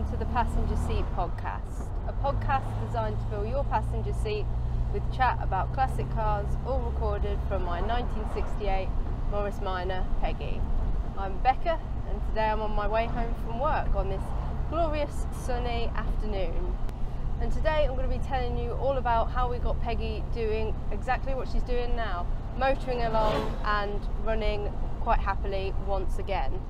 welcome to the Passenger Seat Podcast, a podcast designed to fill your passenger seat with chat about classic cars, all recorded from my 1968 Morris Minor Peggy. I'm Becca, and today I'm on my way home from work on this glorious sunny afternoon. And today I'm going to be telling you all about how we got Peggy doing exactly what she's doing now, motoring along and running quite happily once again.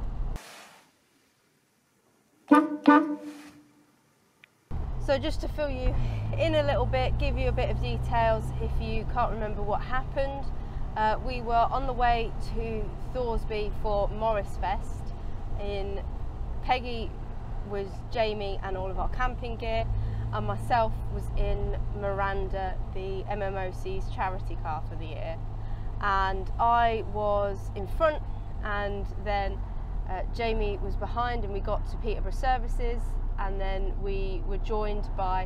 So just to fill you in a little bit, give you a bit of details if you can't remember what happened, we were on the way to Thoresby for Morris Fest. Peggy was Jamie and all of our camping gear, and myself was in Miranda, the MMOC's charity car for the year, and I was in front, and then Jamie was behind, and we got to Peterborough Services, and then we were joined by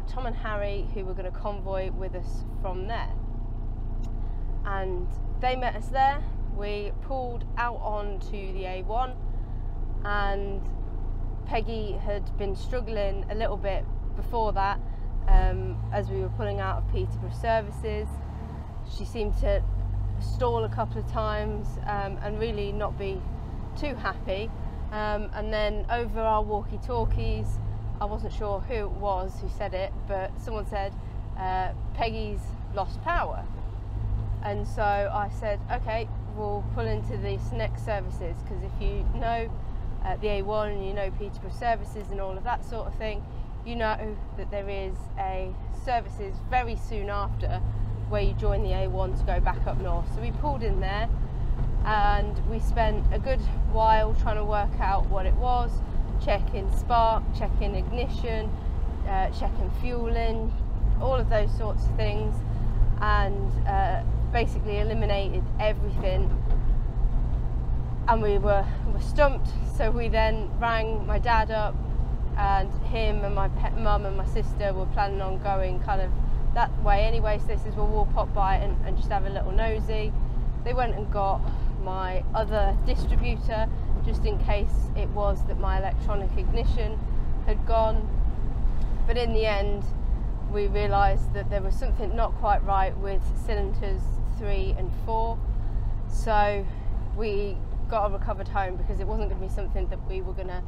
Tom and Harry, who were going to convoy with us from there. And they met us there. We pulled out onto the A1, and Peggy had been struggling a little bit before that as we were pulling out of Peterborough Services. She seemed to stall a couple of times and really not be too happy. And then over our walkie-talkies, I wasn't sure who it was who said it, but someone said, Peggy's lost power. And so I said, okay, we'll pull into these next services, because if you know the A1 and you know Peterborough Services and all of that sort of thing, you know that there is a services very soon after where you join the A1 to go back up north. So we pulled in there, and we spent a good while trying to work out what it was, checking spark, checking ignition, checking fueling, all of those sorts of things, and basically eliminated everything, and we were stumped. So we then rang my dad up, and him and my mum and my sister were planning on going kind of that way anyway, so they said, well, we'll pop by and just have a little nosy. They went and got my other distributor, just in case it was that my electronic ignition had gone. But in the end, we realised that there was something not quite right with cylinders 3 and 4. So we got her recovered home, because it wasn't going to be something that we were going to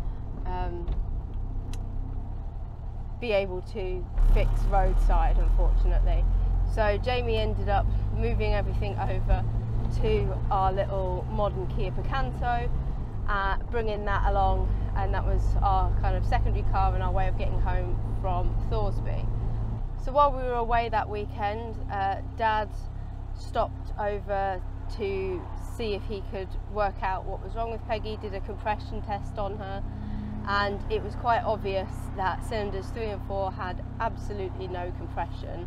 be able to fix roadside, unfortunately. So Jamie ended up moving everything over to our little modern Kia Picanto, bringing that along, and that was our kind of secondary car and our way of getting home from Thoresby. So while we were away that weekend, Dad stopped over to see if he could work out what was wrong with Peggy, did a compression test on her, and it was quite obvious that cylinders 3 and 4 had absolutely no compression.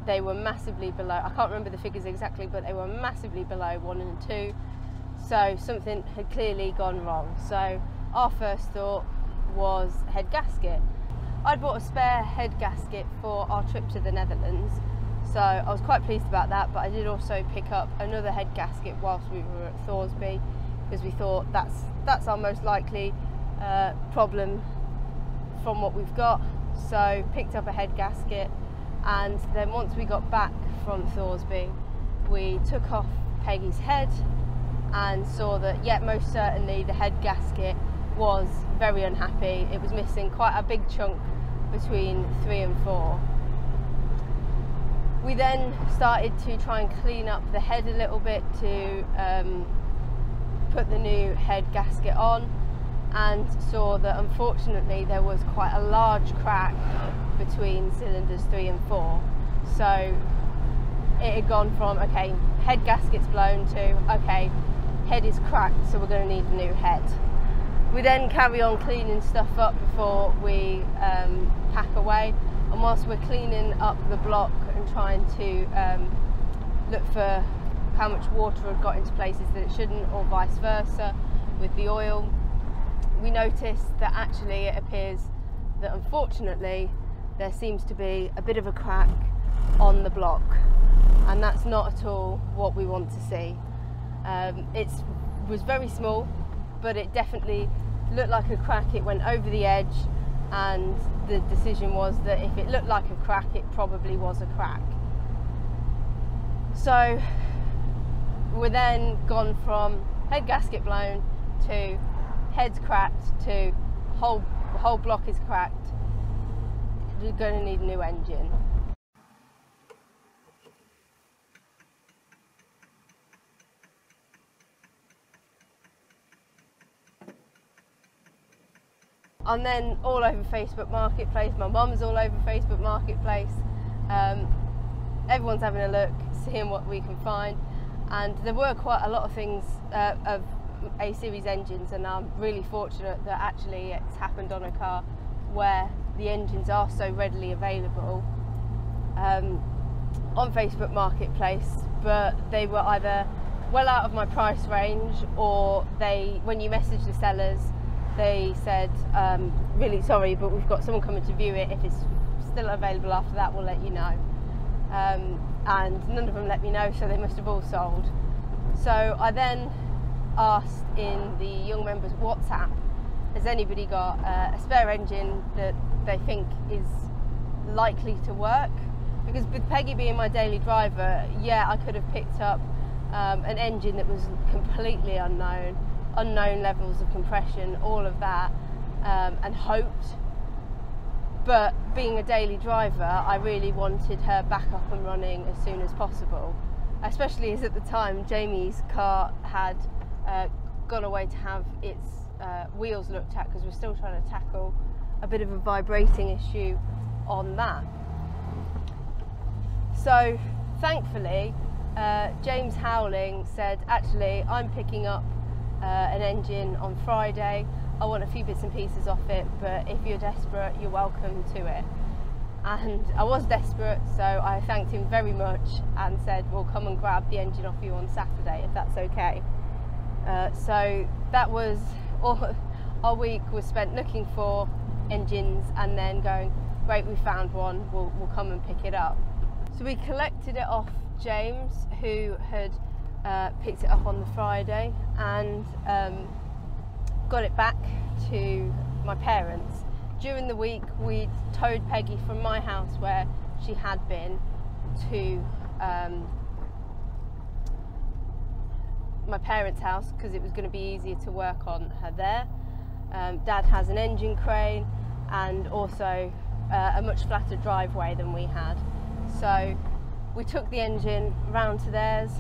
They were massively below, I can't remember the figures exactly, but they were massively below 1 and 2, so something had clearly gone wrong. So our first thought was head gasket. I'd bought a spare head gasket for our trip to the Netherlands, so I was quite pleased about that, but I did also pick up another head gasket whilst we were at Thoresby, because we thought that's our most likely problem from what we've got. So picked up a head gasket, and then once we got back from Thoresby, we took off Peggy's head and saw that, yeah, most certainly the head gasket was very unhappy. It was missing quite a big chunk between 3 and 4. We then started to try and clean up the head a little bit to put the new head gasket on, and saw that unfortunately there was quite a large crack between cylinders 3 and 4. So it had gone from, okay, head gasket's blown, to, okay, head is cracked, so we're going to need a new head. We then carry on cleaning stuff up before we pack away, and whilst we're cleaning up the block and trying to look for how much water had got into places that it shouldn't, or vice versa with the oil, we noticed that actually it appears that unfortunately there seems to be a bit of a crack on the block, and that's not at all what we want to see. It was very small, but it definitely looked like a crack, it went over the edge, and the decision was that if it looked like a crack, it probably was a crack. So we're then gone from head gasket blown to head's cracked to whole block is cracked. You're going to need a new engine. I'm then all over Facebook Marketplace, my mum's all over Facebook Marketplace, everyone's having a look, seeing what we can find, and there were quite a lot of things of A-series engines, and I'm really fortunate that actually it's happened on a car where the engines are so readily available on Facebook Marketplace, but they were either well out of my price range, or when you message the sellers, they said, really sorry, but we've got someone coming to view it. If it's still available after that, we'll let you know. And none of them let me know, so they must have all sold. So I then asked in the young members WhatsApp, has anybody got a spare engine that they think is likely to work? Because with Peggy being my daily driver, yeah, I could have picked up an engine that was completely unknown levels of compression, all of that, and hoped. But being a daily driver, I really wanted her back up and running as soon as possible, especially as at the time Jamie's car had gone away to have its wheels looked at, because we're still trying to tackle a bit of a vibrating issue on that. So thankfully James Howling said, actually, I'm picking up an engine on Friday. I want a few bits and pieces off it, but if you're desperate, you're welcome to it. And I was desperate, so I thanked him very much and said, we'll come and grab the engine off you on Saturday, if that's okay. So that was all. Our week was spent looking for engines and then going, great, we found one, we'll come and pick it up. So we collected it off James, who had picked it up on the Friday, and got it back to my parents. During the week, we towed Peggy from my house where she had been to my parents' house, because it was going to be easier to work on her there. Dad has an engine crane and also a much flatter driveway than we had. So we took the engine round to theirs.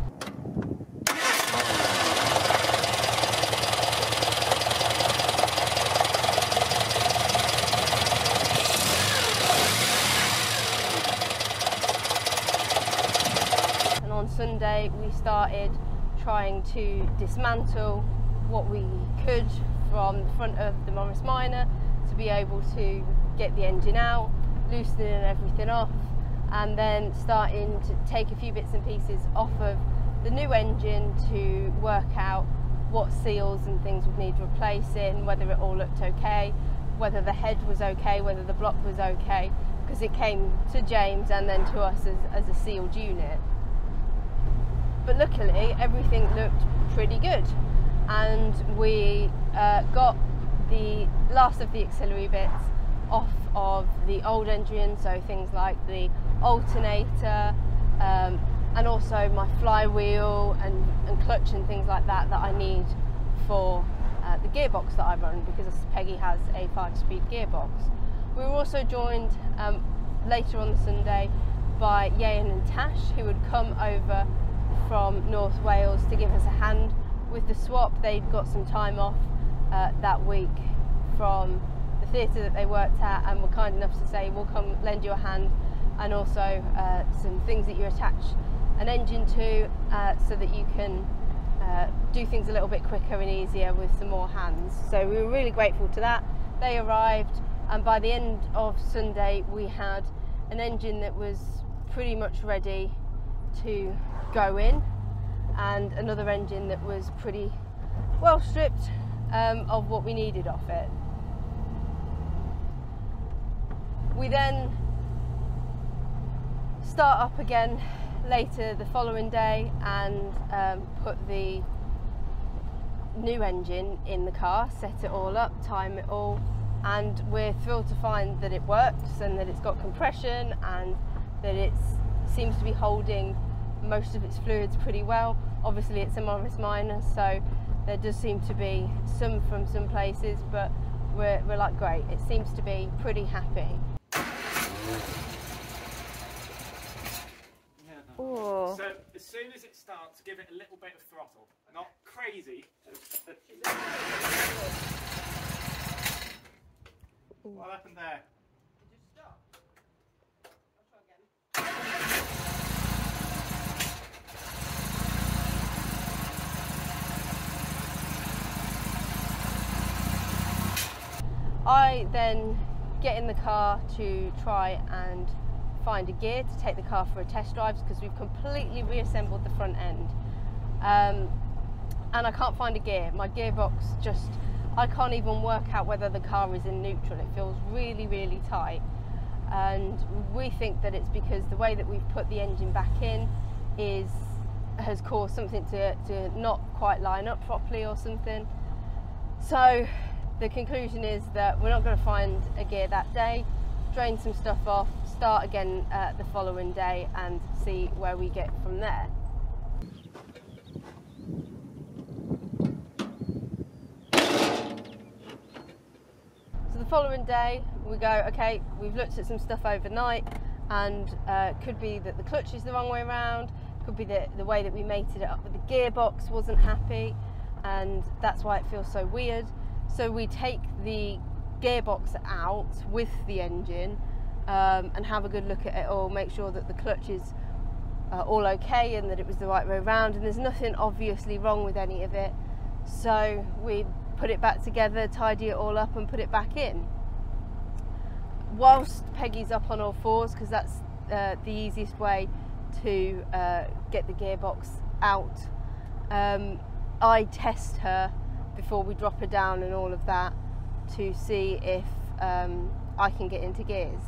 And on Sunday we started trying to dismantle what we could from the front of the Morris Minor to be able to get the engine out, loosening everything off, and then starting to take a few bits and pieces off of the new engine to work out what seals and things would need replacing, whether it all looked okay, whether the head was okay, whether the block was okay, because it came to James and then to us as a sealed unit. But luckily everything looked pretty good, and we got the last of the auxiliary bits off of the old engine, so things like the alternator, and also my flywheel and clutch and things like that I need for the gearbox that I run, because Peggy has a 5-speed gearbox. We were also joined later on the Sunday by Yayan and Tash, who had come over from North Wales to give us a hand with the swap. They'd got some time off that week from the theatre that they worked at, and were kind enough to say, we'll come lend you a hand, and also some things that you attach an engine to, so that you can do things a little bit quicker and easier with some more hands. So we were really grateful to that. They arrived, and by the end of Sunday we had an engine that was pretty much ready to go in, and another engine that was pretty well stripped of what we needed off it. We then start up again later the following day and put the new engine in the car, set it all up, time it all, and we're thrilled to find that it works and that it's got compression and that it seems to be holding most of its fluids pretty well. Obviously it's a Morris Minor, so there does seem to be some from some places, but we're like, great, it seems to be pretty happy. Ooh. So as soon as it starts, give it a little bit of throttle. Not crazy. What happened there? Did you stop? I'll try again. I then get in the car to try and find a gear to take the car for a test drive, because we've completely reassembled the front end, and I can't find a gear. My gearbox just, I can't even work out whether the car is in neutral. It feels really, really tight, and we think that it's because the way that we've put the engine back in has caused something to not quite line up properly or something. So the conclusion is that we're not going to find a gear that day, drain some stuff off, start again the following day and see where we get from there. So the following day we go, okay, we've looked at some stuff overnight, and could be that the clutch is the wrong way around, could be that the way that we mated it up with the gearbox wasn't happy, and that's why it feels so weird. So we take the gearbox out with the engine and have a good look at it all, make sure that the clutch is all okay and that it was the right way around, and there's nothing obviously wrong with any of it. So we put it back together, tidy it all up and put it back in. Whilst Peggy's up on all fours, because that's the easiest way to get the gearbox out, I test her before we drop her down and all of that, to see if I can get into gears.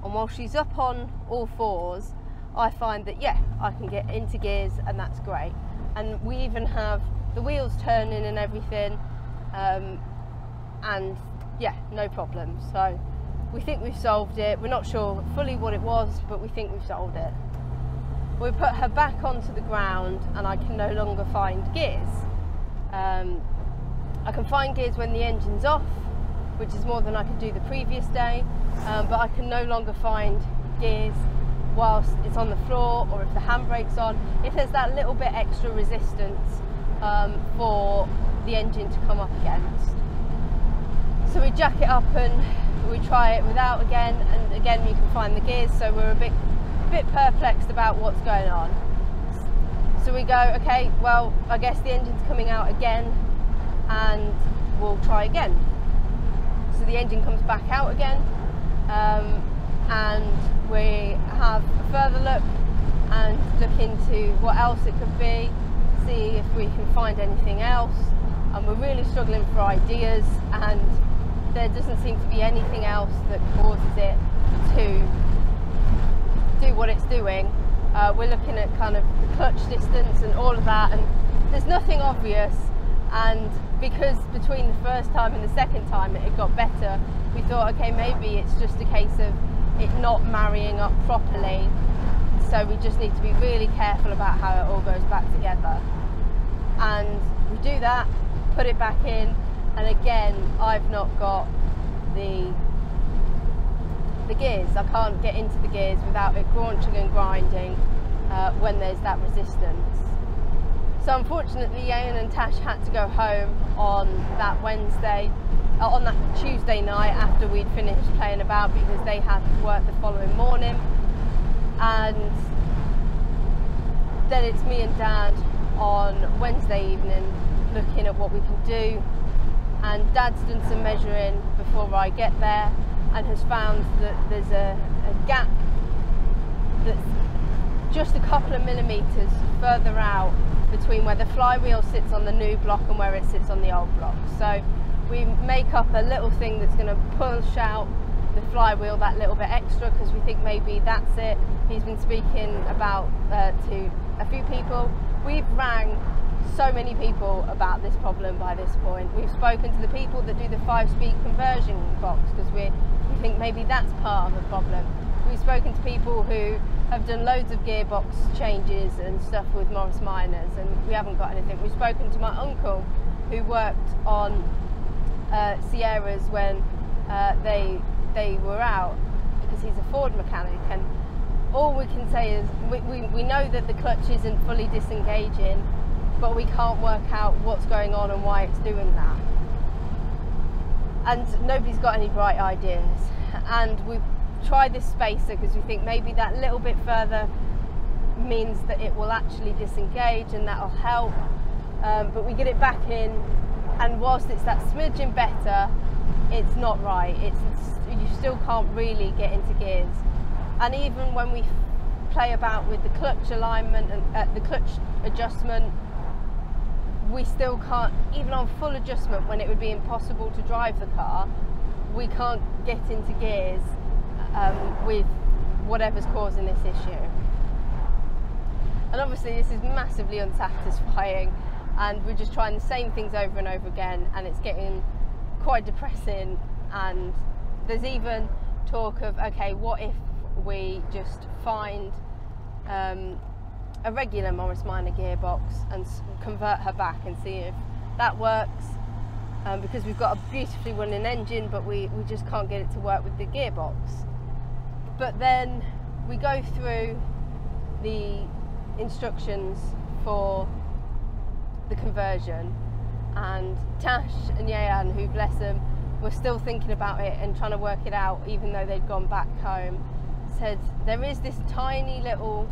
And while she's up on all fours, I find that, yeah, I can get into gears, and that's great. And we even have the wheels turning and everything, and yeah, no problem. So we think we've solved it. We're not sure fully what it was, but we think we've solved it. We put her back onto the ground and I can no longer find gears. I can find gears when the engine's off, which is more than I could do the previous day, but I can no longer find gears whilst it's on the floor, or if the handbrake's on, if there's that little bit extra resistance for the engine to come up against. So we jack it up and we try it without again, and again you can find the gears, so we're a bit perplexed about what's going on. So we go, okay, well, I guess the engine's coming out again, and we'll try again. So the engine comes back out again, and we have a further look and look into what else it could be, see if we can find anything else, and we're really struggling for ideas, and there doesn't seem to be anything else that causes it to do what it's doing. We're looking at kind of the clutch distance and all of that, and there's nothing obvious. And because between the first time and the second time it got better, we thought, okay, maybe it's just a case of it not marrying up properly, so we just need to be really careful about how it all goes back together. And we do that, put it back in, and again I've not got the gears. I can't get into the gears without it graunching and grinding when there's that resistance. So unfortunately Ian and Tash had to go home on that Tuesday night after we'd finished playing about, because they had work the following morning. And then it's me and Dad on Wednesday evening looking at what we can do, and Dad's done some measuring before I get there and has found that there's a gap that's just a couple of millimetres further out between where the flywheel sits on the new block and where it sits on the old block. So we make up a little thing that's going to push out the flywheel that little bit extra, because we think maybe that's it. He's been speaking about to a few people. We've rang so many people about this problem by this point. We've spoken to the people that do the 5-speed conversion box because we think maybe that's part of the problem. We've spoken to people who have done loads of gearbox changes and stuff with Morris Minors, and we haven't got anything. We've spoken to my uncle who worked on Sierras when they were out, because he's a Ford mechanic, and all we can say is we know that the clutch isn't fully disengaging, but we can't work out what's going on and why it's doing that. And nobody's got any bright ideas. And we've tried this spacer because we think maybe that little bit further means that it will actually disengage and that'll help. But we get it back in, and whilst it's that smidgen better, it's not right. You still can't really get into gears. And even when we play about with the clutch alignment and the clutch adjustment, we still can't, even on full adjustment when it would be impossible to drive the car, we can't get into gears with whatever's causing this issue. And obviously this is massively unsatisfying, and we're just trying the same things over and over again, and it's getting quite depressing. And there's even talk of, okay, what if we just find a regular Morris Minor gearbox and convert her back and see if that works, because we've got a beautifully running engine, but we just can't get it to work with the gearbox. But then we go through the instructions for the conversion, and Tash and Yayan, who bless them, were still thinking about it and trying to work it out even though they'd gone back home, said there is this tiny little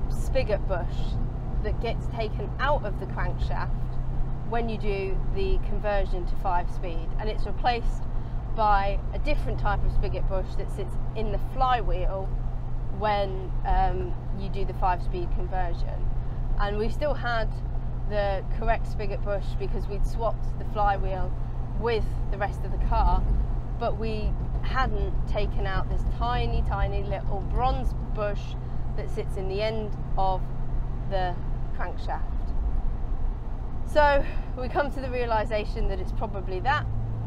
spigot bush that gets taken out of the crankshaft when you do the conversion to 5-speed, and it's replaced by a different type of spigot bush that sits in the flywheel when you do the 5-speed conversion. And we still had the correct spigot bush because we'd swapped the flywheel with the rest of the car, but we hadn't taken out this tiny little bronze bush that sits in the end of the crankshaft. So we come to the realization that it's probably that,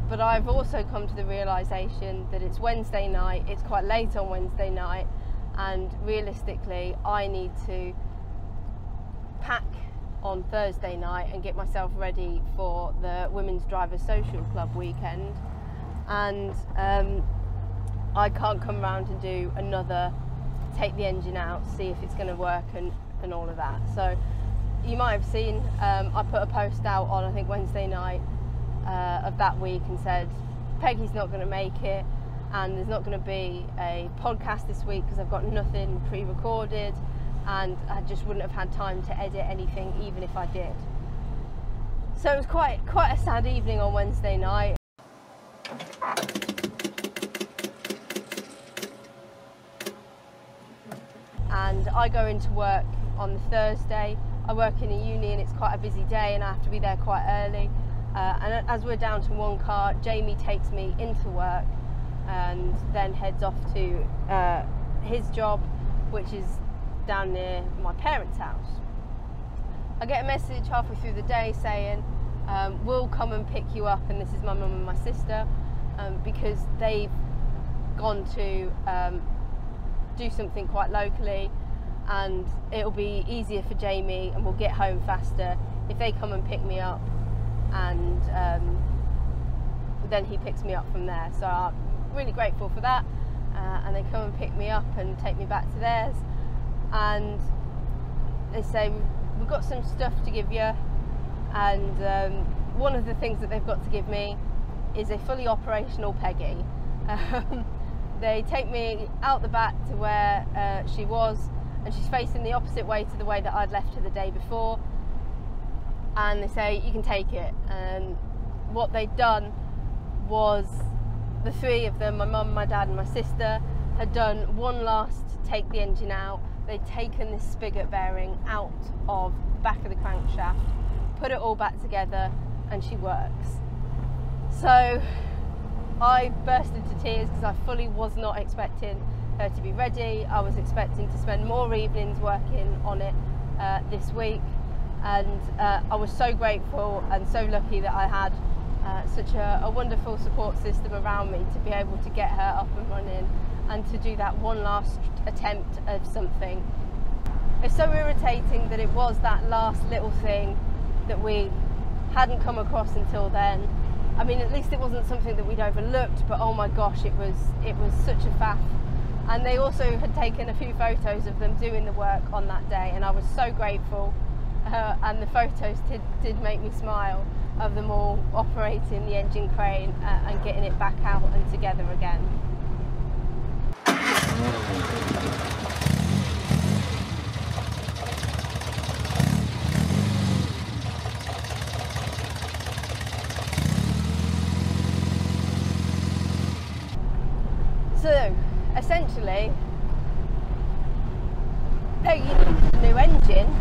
but I've also come to the realization that it's Wednesday night, it's quite late on Wednesday night, and realistically I need to pack on Thursday night and get myself ready for the Women's Drivers Social Club weekend, and I can't come round and do another take the engine out, see if it's going to work and all of that. So you might have seen I put a post out on, I think, Wednesday night of that week and said Peggy's not going to make it, and there's not going to be a podcast this week because I've got nothing pre-recorded, and I just wouldn't have had time to edit anything even if I did. So it was quite a sad evening on Wednesday night. And I go into work on the Thursday. I work in a uni and it's quite a busy day and I have to be there quite early. And as we're down to one car, Jamie takes me into work and then heads off to his job, which is down near my parents' house. I get a message halfway through the day saying, we'll come and pick you up, and this is my mum and my sister, because they've gone to do something quite locally, and it'll be easier for Jamie and we'll get home faster if they come and pick me up, and then he picks me up from there. So I'm really grateful for that, and they come and pick me up and take me back to theirs, and they say we've got some stuff to give you, and one of the things that they've got to give me is a fully operational Peggy. They take me out the back to where she was, and she's facing the opposite way to the way that I'd left her the day before, and they say you can take it. And what they'd done was, the three of them, my mum, my dad and my sister, had done one last take the engine out. They'd taken this spigot bearing out of the back of the crankshaft, put it all back together, and she works. So I burst into tears because I fully was not expecting her to be ready. I was expecting to spend more evenings working on it this week, and I was so grateful and so lucky that I had such a wonderful support system around me to be able to get her up and running and to do that one last attempt of something. It's so irritating that it was that last little thing that we hadn't come across until then. I mean, at least it wasn't something that we'd overlooked, but oh my gosh, it was such a faff. And they also had taken a few photos of them doing the work on that day, and I was so grateful. And the photos did make me smile, of them all operating the engine crane and getting it back out and together again. So, essentially, Peggy needed a new engine,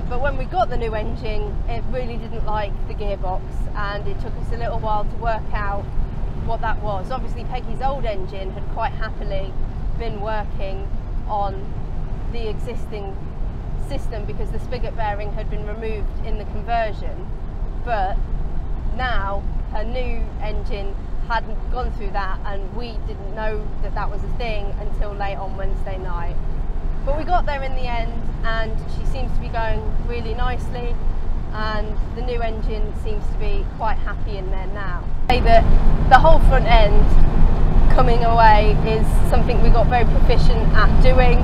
but when we got the new engine, it really didn't like the gearbox, and it took us a little while to work out what that was. Obviously, Peggy's old engine had quite happily been working on the existing system because the spigot bearing had been removed in the conversion, but now her new engine hadn't gone through that, and we didn't know that that was a thing until late on Wednesday night. But we got there in the end, and she seems to be going really nicely, and the new engine seems to be quite happy in there now. That the whole front end coming away is something we got very proficient at doing.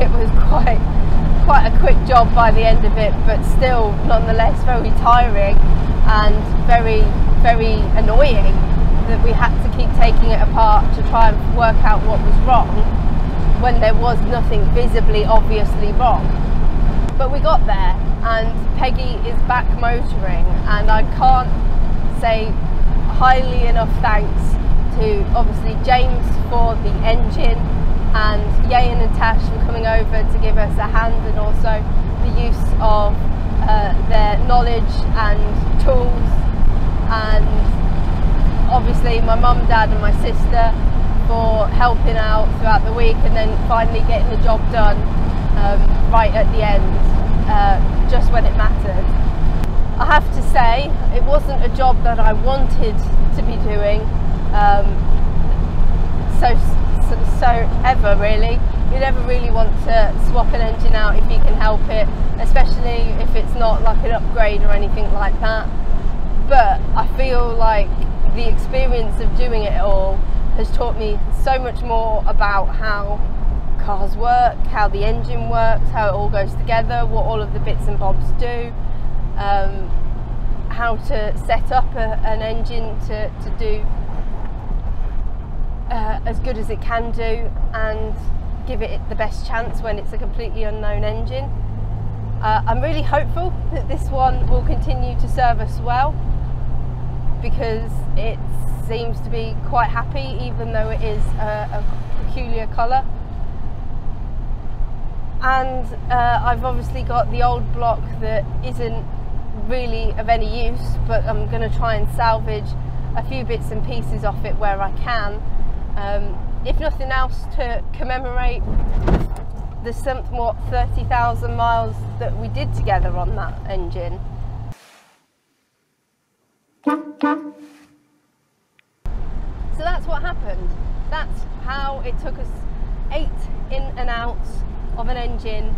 It was quite a quick job by the end of it, but still nonetheless very tiring and very, very annoying that we had to keep taking it apart to try and work out what was wrong when there was nothing visibly obviously wrong. But we got there, and Peggy is back motoring, and I can't say highly enough thanks to obviously James for the engine, and Yayan and Tash for coming over to give us a hand, and also the use of their knowledge and tools, and obviously my mum, dad and my sister for helping out throughout the week, and then finally getting the job done right at the end, just when it mattered. I have to say, it wasn't a job that I wanted to be doing so ever really. You never really want to swap an engine out if you can help it, especially if it's not like an upgrade or anything like that. But I feel like the experience of doing it all has taught me so much more about how cars work, how the engine works, how it all goes together, what all of the bits and bobs do, how to set up an engine to do as good as it can do and give it the best chance when it's a completely unknown engine. I'm really hopeful that this one will continue to serve us well, because it seems to be quite happy even though it is a peculiar colour. And I've obviously got the old block that isn't really of any use, but I'm going to try and salvage a few bits and pieces off it where I can, if nothing else to commemorate the somewhat 30,000 miles that we did together on that engine. So that's what happened. That's how it took us 8 in and outs of an engine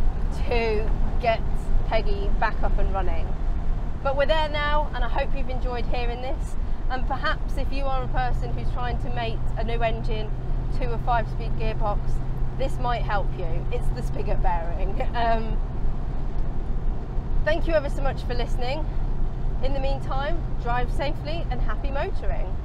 to get Peggy back up and running. But we're there now, and I hope you've enjoyed hearing this. And perhaps if you are a person who's trying to mate a new engine to a 5-speed gearbox, this might help you. It's the spigot bearing. Thank you ever so much for listening. In the meantime, drive safely and happy motoring.